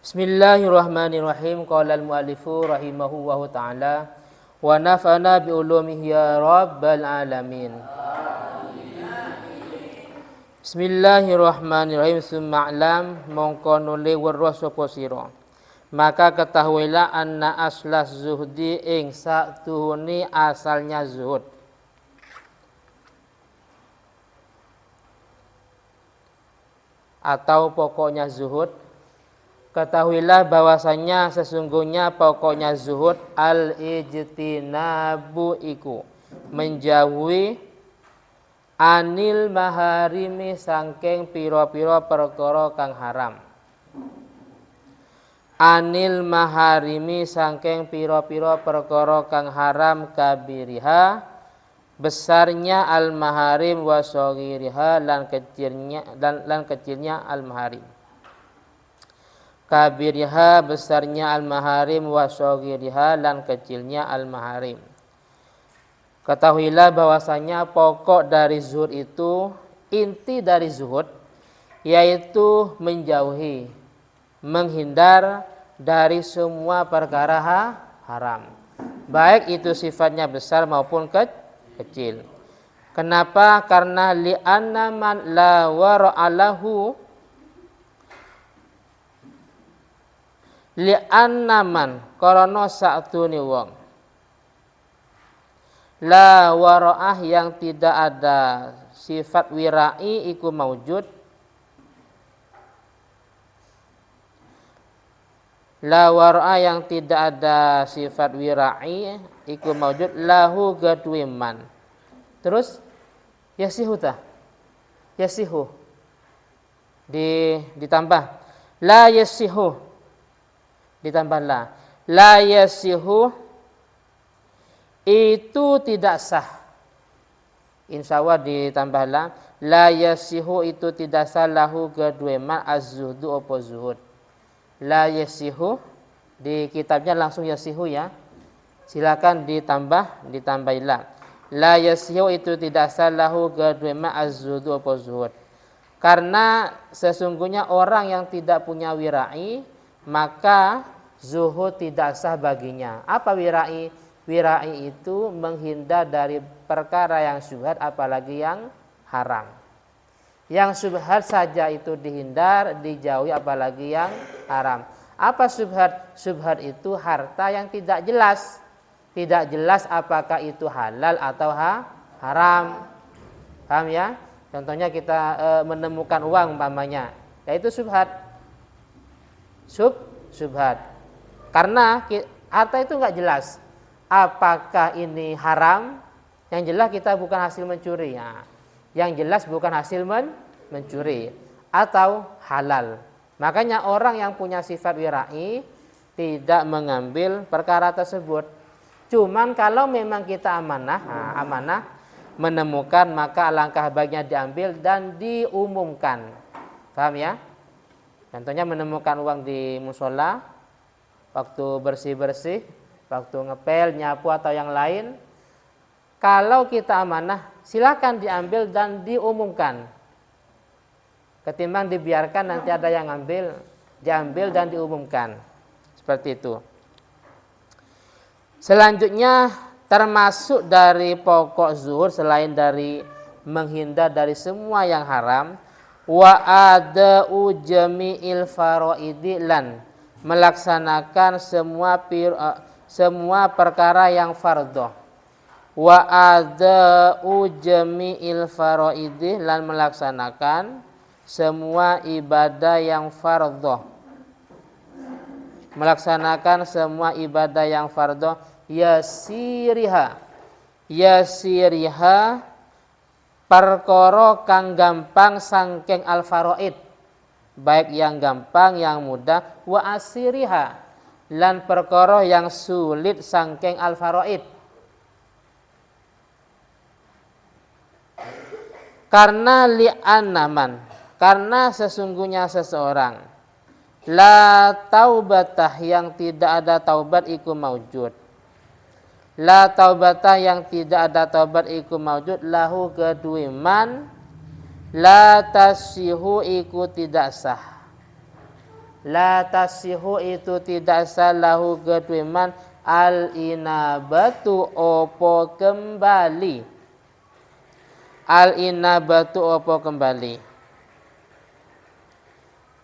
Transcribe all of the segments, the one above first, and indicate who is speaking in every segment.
Speaker 1: Bismillahirrahmanirrahim. Qala al-muallifu rahimahullahu ta'ala wa nafa'ana bi ulumihi ya rabbal alamin. Bismillahirrahmanirrahim. Summa'lam mongko nuli weruh sapa sira. Maka ketahuilah anna aslas zuhdi ing satuhune asalnya zuhud. Atau pokoknya zuhud. Ketahuilah bahwasanya sesungguhnya pokoknya zuhud al-ijtinabu iku menjauhi anil maharimi sangking piro-piro perkara kang haram. Anil maharimi sangking piro-piro perkara kang haram kabiriha besarnya al-maharim wa shaghiriha lan kecilnya al-maharim. Kabiriha besarnya al-maharim wa shaghiriha lan kecilnya al-maharim. Ketahuilah bahwasanya pokok dari zuhud itu, inti dari zuhud yaitu menjauhi, menghindar dari semua perkara haram. Baik itu sifatnya besar maupun kecil. Kenapa? Karena li'anna man la wara'alahu li'anna man karena sa'tuni wong la wara'ah yang tidak ada sifat wira'i iku maujud. La wara'ah yang tidak ada sifat wira'i iku maujud lahu gadwi man. Terus yasihu ta? Yasihu ditambah la yasihu ditambah la yasihu itu tidak sah. Insya Allah ditambah la yasihu itu tidak sah lahu gadwe ma az-zuhdu opo zuhud. La yasihu di kitabnya langsung yasihu ya. Silakan ditambah la yasihu itu tidak sah lahu gadwe ma az-zuhdu opo zuhud. Karena sesungguhnya orang yang tidak punya wira'i maka zuhud tidak sah baginya. Apa wira'i? Wira'i itu menghindar dari perkara yang syubhat apalagi yang haram. Yang syubhat saja itu dihindar, dijauhi apalagi yang haram. Apa syubhat? Syubhat itu harta yang tidak jelas. Tidak jelas apakah itu halal atau haram. Paham ya? Contohnya kita menemukan uang umpamanya, yaitu syubhat. Syubhat. Karena harta itu enggak jelas. Apakah ini haram? Yang jelas kita bukan hasil mencuri ya. Yang jelas bukan hasil mencuri atau halal. Makanya orang yang punya sifat wira'i tidak mengambil perkara tersebut. Cuman kalau memang kita amanah menemukan maka alangkah baiknya diambil dan diumumkan. Paham ya? Contohnya menemukan uang di musola, waktu bersih-bersih, waktu ngepel, nyapu atau yang lain. Kalau kita amanah, silakan diambil dan diumumkan. Ketimbang dibiarkan nanti ada yang diambil dan diumumkan. Seperti itu. Selanjutnya termasuk dari pokok zuhud selain dari menghindar dari semua yang haram. Wa ada'u jami'il faraidi lan melaksanakan semua perkara yang fardhu. Wa ada'u jami'il faraidi lan melaksanakan semua ibadah yang fardhu. Melaksanakan semua ibadah yang fardhu yasiriha perkara kang gampang sangking al-faraid, baik yang gampang yang mudah, wa asiriha lan perkara yang sulit sangking al-faraid. Karena li'annaman, karena sesungguhnya seseorang la taubatah yang tidak ada taubat iku maujud. La taubatah yang tidak ada taubat iku maujud lahu kedui man la tasihu iku tidak sah. La tasihu itu tidak salahu kedue al inabatu opo kembali. Al inabatu opo kembali.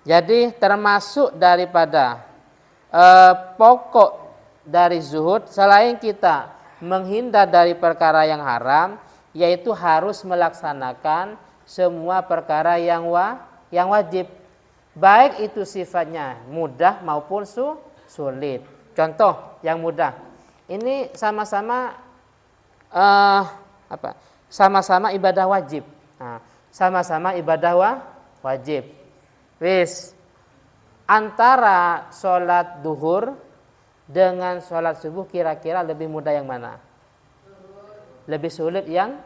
Speaker 1: Jadi termasuk daripada pokok dari zuhud selain kita menghindar dari perkara yang haram, yaitu harus melaksanakan semua perkara yang wajib, baik itu sifatnya mudah maupun sulit. Contoh yang mudah, ini sama-sama sama-sama ibadah wajib. Nah, sama-sama ibadah wajib. Wis antara sholat duhur dengan sholat subuh kira-kira lebih mudah yang mana? Lebih sulit yang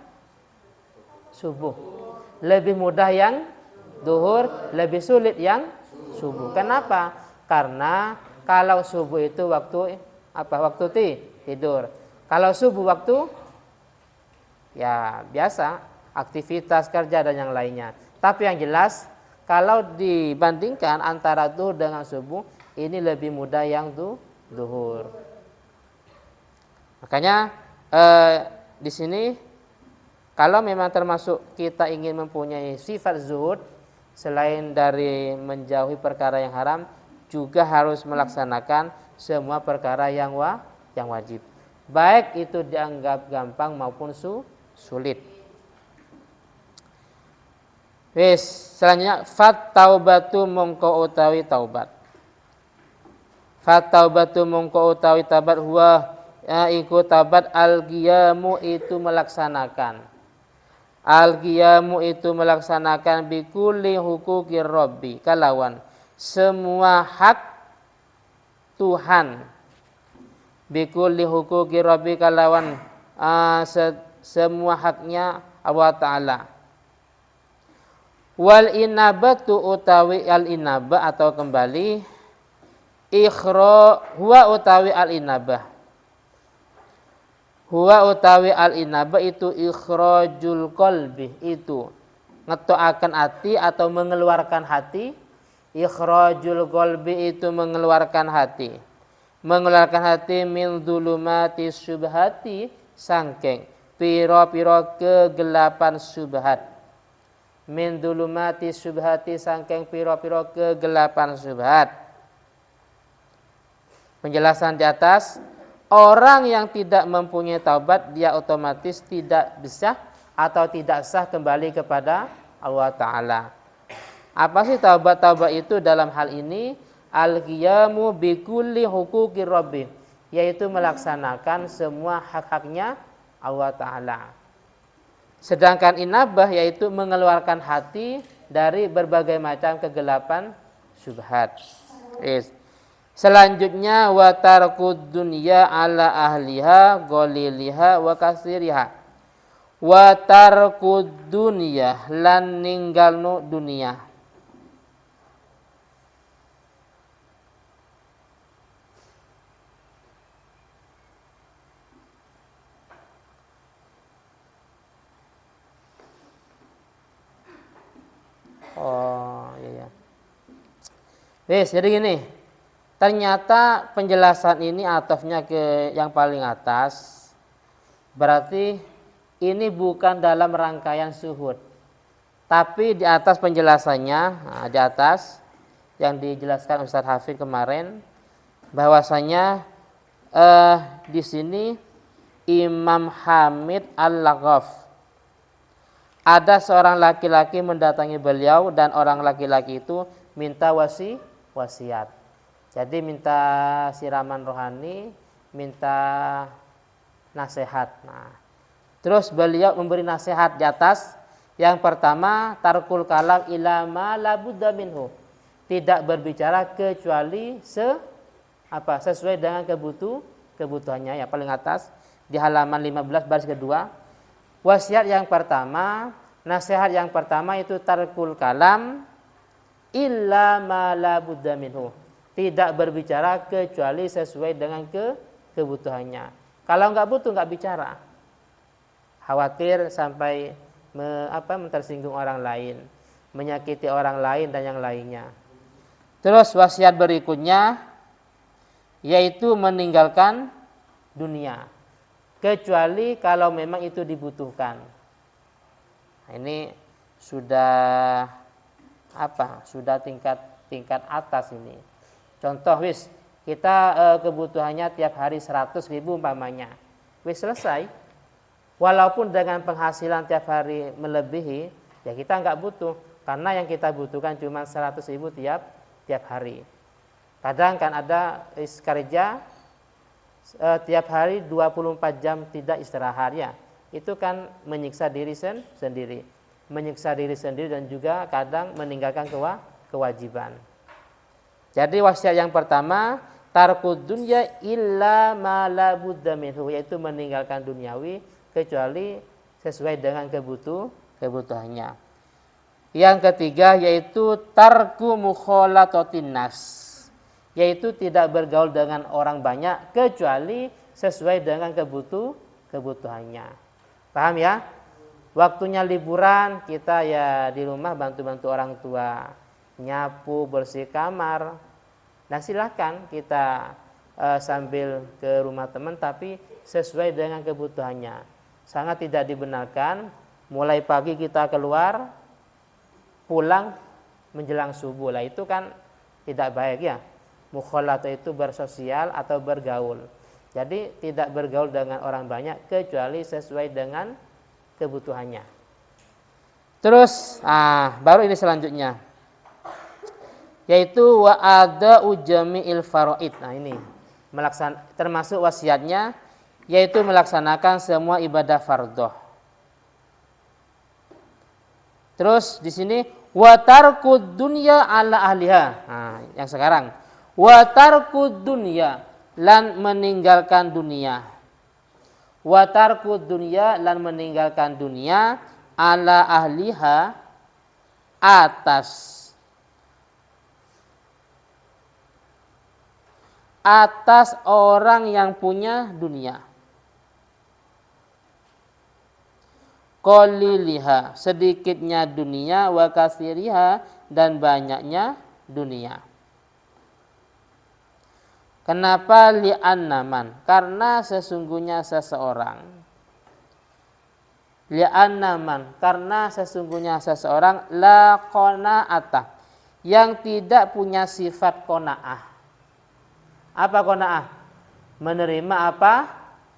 Speaker 1: subuh. Lebih mudah yang duhur, lebih sulit yang subuh. Kenapa? Karena kalau subuh itu waktu Waktu tidur. Kalau subuh waktu ya biasa, aktivitas kerja dan yang lainnya. Tapi yang jelas kalau dibandingkan antara duhur dengan subuh, ini lebih mudah yang duhur. Makanya di sini kalau memang termasuk kita ingin mempunyai sifat zuhud, selain dari menjauhi perkara yang haram, juga harus melaksanakan semua perkara yang wajib. Baik itu dianggap gampang maupun sulit. Wis, selanjutnya fat taubatu mongko utawi taubat. Fat taubatu mongko utawi taubat huwa iku taubat al-qiyamu itu melaksanakan. Al-qiyamu itu melaksanakan bikulli huquqir rabbi kalawan semua hak Tuhan. Bikulli huquqir rabbi kalawan semua haknya Allah Ta'ala. Wal inabatu utawi al inabah atau kembali huwa utawi al inabah. Huwa utawi al inabah itu ikhrajul qalbi, itu ngetoakan hati atau mengeluarkan hati. Ikhrajul qalbi itu mengeluarkan hati. Mengeluarkan hati min dzulumati syubhati sangking piro-piro kegelapan syubhat. Min dzulumati syubhati sangking piro-piro kegelapan syubhat. Penjelasan di atas, orang yang tidak mempunyai taubat dia otomatis tidak bisa atau tidak sah kembali kepada Allah Ta'ala. Apa sih taubat-taubat itu dalam hal ini? Al-qiyamu bikulli huquqir rabbi, yaitu melaksanakan semua hak-haknya Allah Ta'ala. Sedangkan inabah yaitu mengeluarkan hati dari berbagai macam kegelapan syubhat. Selanjutnya wa tarkud dunya ala ahliha ghaliliha wa kasiriha. Wa tarkud dunya lan ninggalno dunia. Oh iya. Wes, jadi gini. Ternyata penjelasan ini atofnya ke yang paling atas. Berarti ini bukan dalam rangkaian zuhud. Tapi di atas penjelasannya, di atas yang dijelaskan Ustaz Hafid kemarin, bahwasanya di sini Imam Hamid Al-Laghaf, ada seorang laki-laki mendatangi beliau dan orang laki-laki itu minta wasiat. Jadi minta siraman rohani, minta nasihat. Nah, terus beliau memberi nasihat di atas. Yang pertama, tarkul kalam ila ma la budda minhu. Tidak berbicara kecuali sesuai dengan kebutuhannya. Yang paling atas di halaman 15 baris kedua. Wasiat yang pertama, nasihat yang pertama itu tarkul kalam illa ma la budda minhu. Tidak berbicara kecuali sesuai dengan kebutuhannya. Kalau enggak butuh enggak bicara. Khawatir sampai tersinggung orang lain, menyakiti orang lain dan yang lainnya. Terus wasiat berikutnya yaitu meninggalkan dunia kecuali kalau memang itu dibutuhkan. Nah, ini sudah sudah tingkat atas ini. Contoh kita kebutuhannya tiap hari 100.000 umpamanya. Selesai. Walaupun dengan penghasilan tiap hari melebihi, ya kita nggak butuh karena yang kita butuhkan cuma 100.000 tiap hari. Kadang kan ada kerja tiap hari 24 jam tidak istirahat ya. Itu kan menyiksa diri sendiri. Menyiksa diri sendiri dan juga kadang meninggalkan kewajiban. Jadi wasiat yang pertama, tarkud dunya illa ma la budda minhu, yaitu meninggalkan duniawi kecuali sesuai dengan kebutuhannya. Yang ketiga yaitu tarku mukhalatatin nas, yaitu tidak bergaul dengan orang banyak kecuali sesuai dengan kebutuhannya. Paham ya? Waktunya liburan kita ya di rumah bantu-bantu orang tua, nyapu, bersih kamar. Nah silakan kita sambil ke rumah teman tapi sesuai dengan kebutuhannya. Sangat tidak dibenarkan mulai pagi kita keluar pulang menjelang subuh. Lah itu kan tidak baik ya. Mukhalatah itu bersosial atau bergaul. Jadi tidak bergaul dengan orang banyak kecuali sesuai dengan kebutuhannya. Terus baru ini selanjutnya yaitu wa ada ujami'il faraid. Nah ini termasuk wasiatnya yaitu melaksanakan semua ibadah fardhu. Terus di sini wa tarkud dunya ala ahliha. Nah, yang sekarang wa tarkud dunya lan meninggalkan dunia. Wa tarkud dunya lan meninggalkan dunia ala ahliha atas orang yang punya dunia. Qaliliha, sedikitnya dunia, wa katsiriha, dan banyaknya dunia. Kenapa li'annaman? Karena sesungguhnya seseorang. Li'annaman, karena sesungguhnya seseorang la qanaatah, yang tidak punya sifat qanaah. Apa qanaah? Menerima apa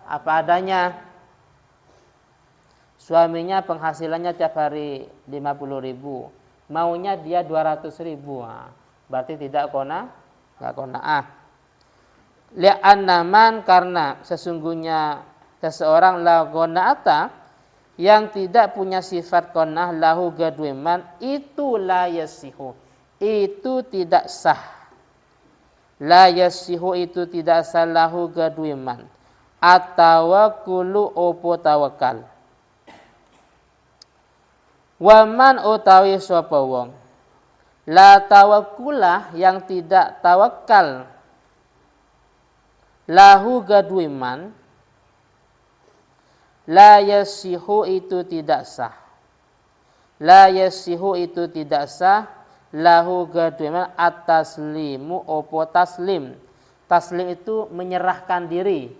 Speaker 1: adanya. Suaminya penghasilannya tiap hari 50.000, maunya dia 200.000. Berarti tidak qanaah. Li'annaman, karena sesungguhnya seseorang la qanaata, yang tidak punya sifat qanaah lahu gadweman, itu la yasihu, itu tidak sah. La yasihu itu tidak sah lahu gadweman, atawakkulu opo tawakal. Waman utawi sapa wong la tawakkulah, yang tidak tawakal lahu gadwiman, la yasihu itu tidak sah. La yasihu itu tidak sah lahu gadwiman at-taslimu opo taslim. Taslim itu menyerahkan diri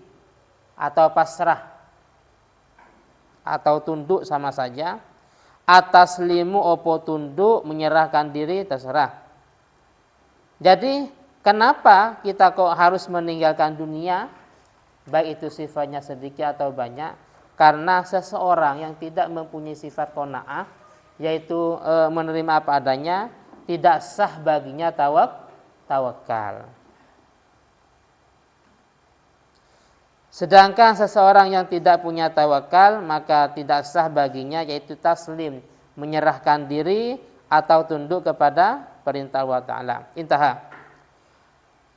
Speaker 1: atau pasrah atau tunduk sama saja. Ataslimu opo tunduk, menyerahkan diri, terserah. Jadi kenapa kita kok harus meninggalkan dunia, baik itu sifatnya sedikit atau banyak? Karena seseorang yang tidak mempunyai sifat qanaah, yaitu menerima apa adanya, tidak sah baginya tawakal. Sedangkan seseorang yang tidak punya tawakal, maka tidak sah baginya yaitu taslim, menyerahkan diri atau tunduk kepada perintah Allah Ta'ala. Intaha.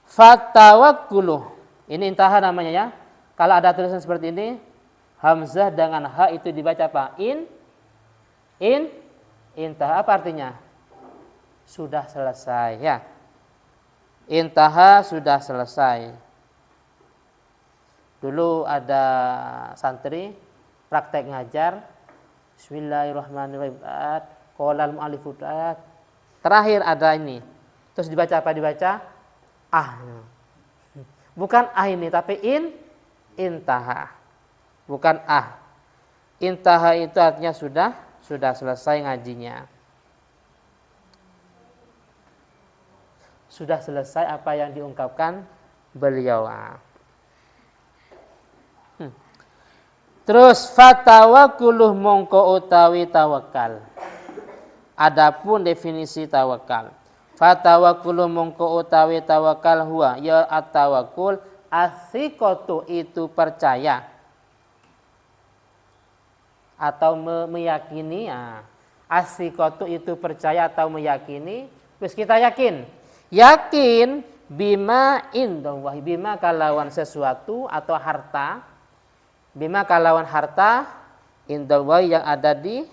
Speaker 1: Fatawakkuluh. Ini intaha namanya ya. Kalau ada tulisan seperti ini, hamzah dengan ha itu dibaca apa? Intaha. Apa artinya? Sudah selesai ya. Intaha, sudah selesai. Dulu ada santri praktek ngajar, Bismillahirrahmanirrahim. Qolal mu'allif. Terakhir ada ini, Terus dibaca apa? Dibaca ah. Bukan ah ini, tapi intaha. Bukan ah. Intaha itu artinya sudah selesai ngajinya. Sudah selesai apa yang diungkapkan beliau. Terus fatawakuluh mongko utawi tawakal. Adapun definisi tawakal. Fatawakuluh mongko utawi tawakal huwa ya at-tawakkul as-siqatu itu percaya atau meyakini. As-siqatu itu percaya atau meyakini. Terus kita yakin bima indallah, bima kalawan sesuatu atau harta. Bima kalawan harta indallah yang ada di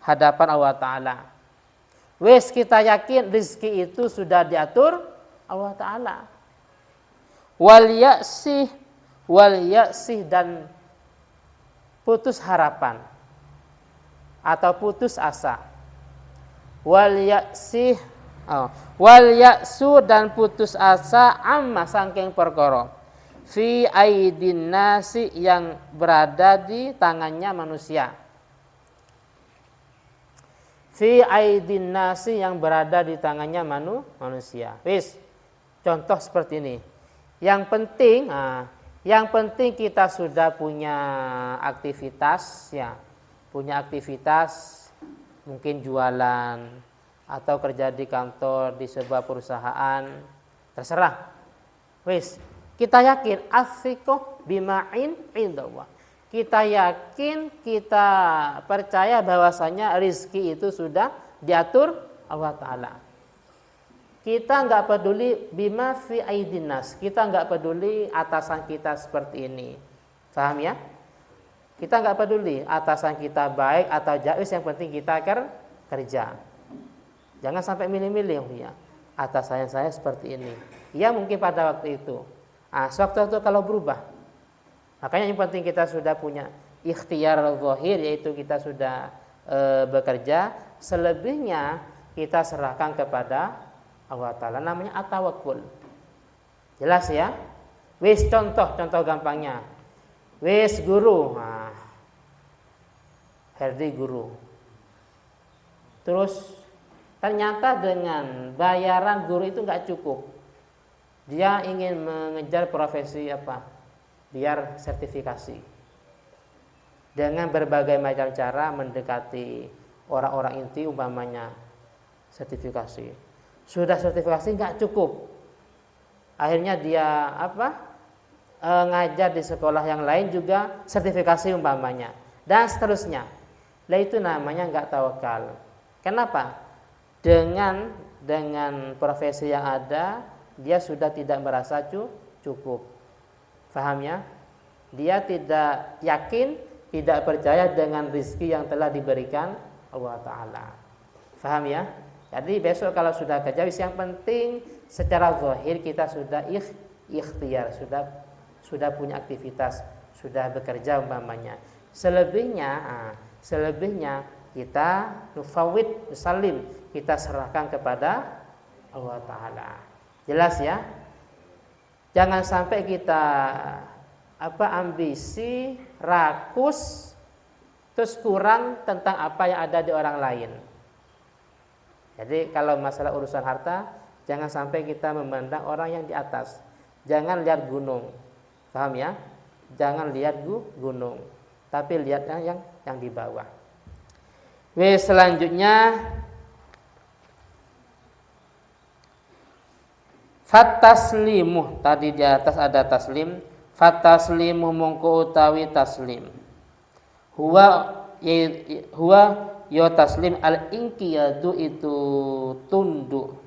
Speaker 1: hadapan Allah Ta'ala. Wes kita yakin rezeki itu sudah diatur Allah Ta'ala. Wal ya'sih dan putus harapan atau putus asa. Wal ya'su dan putus asa amma sangking perkara fi aidin nasi yang berada di tangannya manusia. Fi aidin nasi yang berada di tangannya manusia. Wis, contoh seperti ini. Yang penting kita sudah punya aktivitas ya. Punya aktivitas mungkin jualan atau kerja di kantor di sebuah perusahaan, terserah. Wis, kita yakin as-siqah bima'in indallah. Kita yakin, kita percaya bahwasanya rizki itu sudah diatur Allah Ta'ala. Kita nggak peduli bima fi aidin nas. Kita nggak peduli atasan kita seperti ini. Paham ya? Kita nggak peduli atasan kita baik atau jahat, yang penting kita kerja. Jangan sampai milih-milih ya. Atasan saya seperti ini. Ya mungkin pada waktu itu. Sewaktu-waktu kalau berubah. Makanya yang penting kita sudah punya ikhtiar zahir, yaitu kita sudah bekerja. Selebihnya kita serahkan kepada Allah Ta'ala. Namanya at-tawakkul. Jelas ya? Wis contoh gampangnya. Wis guru. Herdi guru. Terus ternyata dengan bayaran guru itu nggak cukup. Dia ingin mengejar profesi apa? Biar sertifikasi. Dengan berbagai macam cara mendekati orang-orang inti, umpamanya sertifikasi. Sudah sertifikasi nggak cukup. Akhirnya dia ngajar di sekolah yang lain juga sertifikasi umpamanya. Dan seterusnya. Lah itu namanya nggak tawakal. Kenapa? Dengan profesi yang ada, dia sudah tidak merasa cukup. Faham ya? Dia tidak yakin, tidak percaya dengan rezeki yang telah diberikan Allah Ta'ala. Faham ya? Jadi besok kalau sudah kerja, yang penting secara zahir kita sudah ikhtiar, sudah punya aktivitas, sudah bekerja umpamanya. Selebihnya kita nufawid, nusalim, kita serahkan kepada Allah Ta'ala. Jelas ya? Jangan sampai kita ambisi, rakus, terus kurang tentang apa yang ada di orang lain. Jadi kalau masalah urusan harta, jangan sampai kita memandang orang yang di atas. Jangan lihat gunung. Paham ya? Jangan lihat gunung, tapi lihat yang di bawah. Selanjutnya fataslimu, tadi di atas ada taslim. Fataslimu mongko utawi taslim. Huwa ya taslim al-inqiyadu itu tunduk.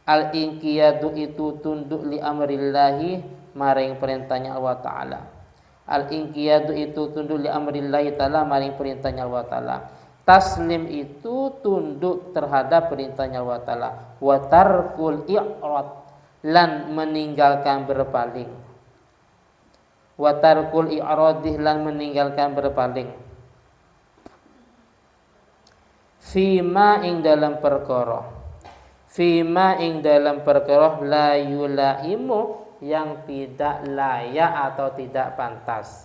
Speaker 1: Al-inqiyadu itu tunduk li amrillahi maring perintahnya Allah Ta'ala. Al-inqiyadu itu tunduk li amrillahi ta'ala maring perintahnya Allah Ta'ala. Taslim itu tunduk terhadap perintahnya Allah Ta'ala. Wa tarkul i'rad, lan meninggalkan berpaling. Wa tarkul i'radih, lan meninggalkan berpaling. Fima ing dalam perkara. fima ing dalam perkara la yulaimu yang tidak layak atau tidak pantas.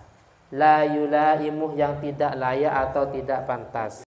Speaker 1: La yulaimu yang tidak layak atau tidak pantas.